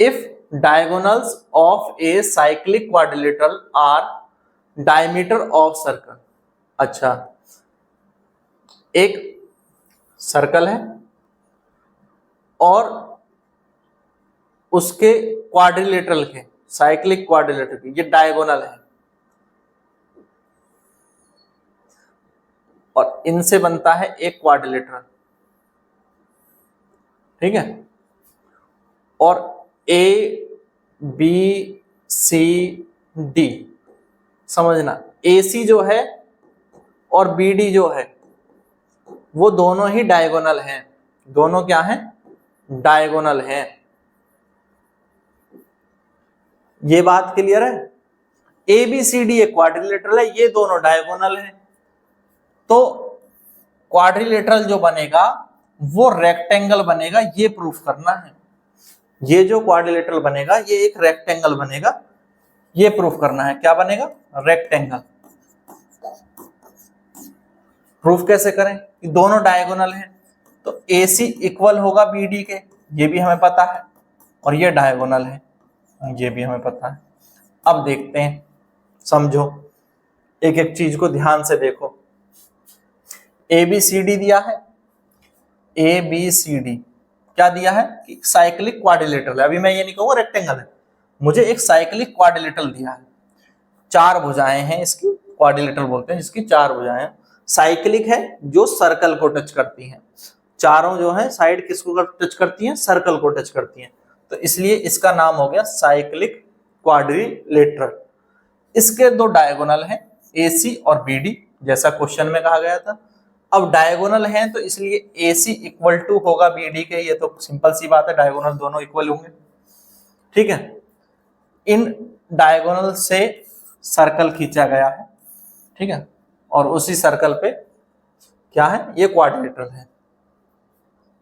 If diagonals of a cyclic quadrilateral are diameter of circle. अच्छा, एक circle है और उसके क्वाड्रिलेटरल के, साइक्लिक क्वाड्रिलेटरल के, ये डायगोनल है और इनसे बनता है एक क्वाड्रिलेटरल, ठीक है। और ए बी सी डी, समझना, ए सी जो है और बी डी जो है वो दोनों ही डायगोनल हैं। दोनों क्या हैं? डायगोनल हैं। ये बात क्लियर है? ए बी सी डी एक क्वाड्रिलेटरल है, ये दोनों डायगोनल हैं। तो क्वाड्रिलेटरल जो बनेगा वो रेक्टेंगल बनेगा, ये प्रूफ करना है। ये जो क्वाड्रिलेटरल बनेगा ये एक रेक्टेंगल बनेगा, ये प्रूफ करना है। क्या बनेगा? रेक्टेंगल। प्रूफ कैसे करें कि दोनों डायगोनल हैं? तो AC इक्वल होगा BD के, ये भी हमें पता है, और ये डायगोनल है, ये भी हमें पता है। अब देखते हैं, समझो, एक एक चीज को ध्यान से देखो। ABCD दिया है, ABCD क्या दिया है कि साइक्लिक क्वाड्रिलेटरल है। अभी मैं ये नहीं कहूंगा रेक्टेंगल है, मुझे एक साइक्लिक क्वाड्रिलेटरल दिया है। चार भुजाएं हैं इसकी, क्वाड्रिलेटरल बोलते हैं जिसकी चार भुजाएं। साइक्लिक है जो सर्कल को टच करती हैं, चारों जो है साइड किसको टच करती हैं? सर्कल को टच करती हैं। तो इसलिए इसका नाम हो गया साइक्लिक क्वाड्रिलेटरल। इसके दो डायगोनल हैं, AC और BD, जैसा क्वेश्चन में कहा गया था। अब डायगोनल हैं तो इसलिए AC इक्वल टू होगा BD के, ये तो सिंपल सी बात है, डायगोनल दोनों इक्वल होंगे, ठीक है। इन डायगोनल से सर्कल खींचा गया है, ठीक है, और उसी सर्कल पे क्या है? ये क्वाड्रिलेटरल है।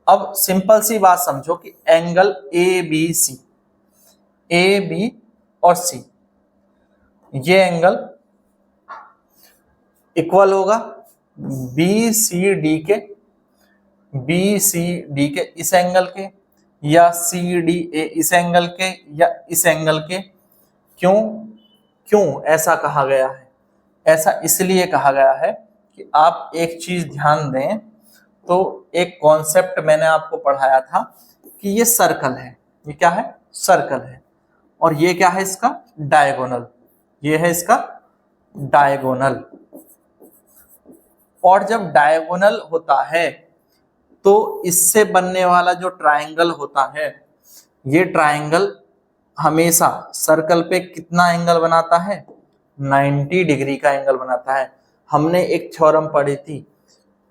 अब सिंपल सी बात समझो कि एंगल ABC, AB और C, ये एंगल इक्वल होगा BCD के, BCD के इस एंगल के, या CDA इस एंगल के, या इस एंगल के। क्यों ऐसा कहा गया है? ऐसा इसलिए कहा गया है कि आप एक चीज ध्यान दें। तो एक कॉन्सेप्ट मैंने आपको पढ़ाया था कि ये सर्कल है, ये क्या है? सर्कल है, और ये क्या है? इसका डायगोनल, ये है इसका डायगोनल। और जब डायगोनल होता है तो इससे बनने वाला जो ट्रायंगल होता है, ये ट्रायंगल हमेशा सर्कल पे कितना एंगल बनाता है? 90 डिग्री का एंगल बनाता है। हमने एक थ्योरम पढ़ी थी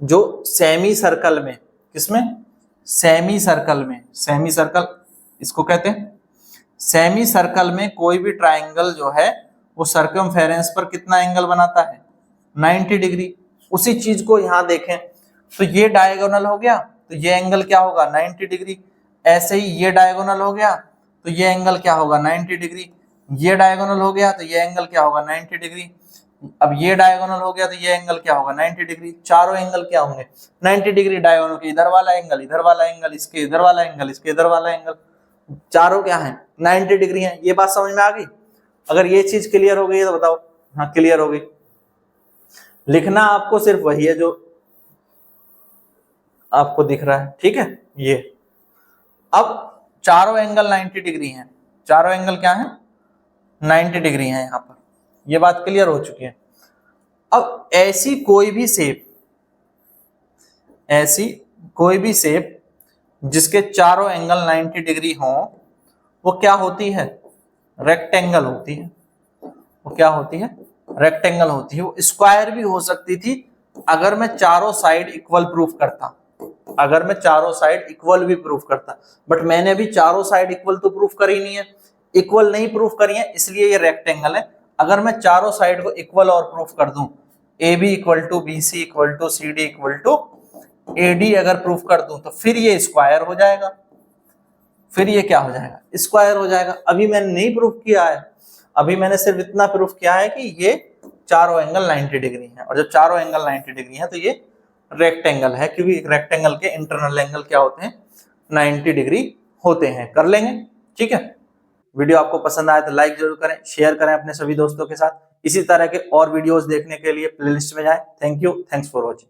जो सेमी सर्कल में, किसमें? सेमी सर्कल में, सेमी सर्कल इसको कहते हैं। सेमी सर्कल में कोई भी ट्रायंगल जो है वो सर्कमफेरेंस पर कितना एंगल बनाता है? 90 डिग्री। उसी चीज को यहां देखें तो ये डायगोनल हो गया तो ये एंगल क्या होगा? 90 डिग्री। ऐसे ही ये डायगोनल हो गया तो ये एंगल क्या होगा? 90 डिग्री। ये डायगोनल हो गया तो ये एंगल क्या होगा? 90 डिग्री। अब ये डायगोनल हो गया तो ये एंगल क्या होगा? 90 डिग्री। चारों एंगल क्या होंगे? 90 डिग्री। डायगोनल के इधर वाला एंगल, इधर वाला एंगल, इसके इधर वाला एंगल, इसके इधर वाला एंगल, चारों क्या है? 90 डिग्री है। ये बात समझ में आ गई? अगर ये चीज क्लियर हो गई है तो बताओ। हाँ, क्लियर हो गई। लिखना आपको सिर्फ वही है जो आपको दिख रहा है, ठीक है। ये अब चारों एंगल 90 डिग्री हैं। चारों एंगल क्या है? 90 डिग्री है। यहां पर ये बात क्लियर हो चुकी है। अब ऐसी कोई भी शेप जिसके चारों एंगल 90 डिग्री हो, वो क्या होती है? रेक्टेंगल होती है। वो क्या होती है? रेक्टेंगल होती है। वो स्क्वायर भी हो सकती थी अगर मैं चारों साइड इक्वल प्रूफ करता, अगर मैं चारों साइड इक्वल भी प्रूफ करता, बट मैंने अभी चारों साइड इक्वल तो प्रूफ करी नहीं है, इक्वल नहीं प्रूफ करी है, इसलिए ये रेक्टेंगल है। अगर मैं चारों साइड को इक्वल और प्रूफ कर दूं, AB equal to BC equal to CD equal to AD अगर प्रूफ कर दूं तो फिर ये स्क्वायर हो जाएगा। फिर ये क्या हो जाएगा? स्क्वायर हो जाएगा। अभी मैंने नहीं प्रूफ किया है, अभी मैंने सिर्फ इतना प्रूफ किया है कि ये चारों एंगल 90 डिग्री है, और जब चारों एंगल 90 डिग्री है तो ये रेक्टेंगल है, क्योंकि रेक्टेंगल के इंटरनल एंगल क्या होते हैं? 90 डिग्री होते हैं। कर लेंगे, ठीक है। वीडियो आपको पसंद आए तो लाइक जरूर करें, शेयर करें अपने सभी दोस्तों के साथ। इसी तरह के और वीडियोस देखने के लिए प्लेलिस्ट में जाएं। Thank you, thanks for watching.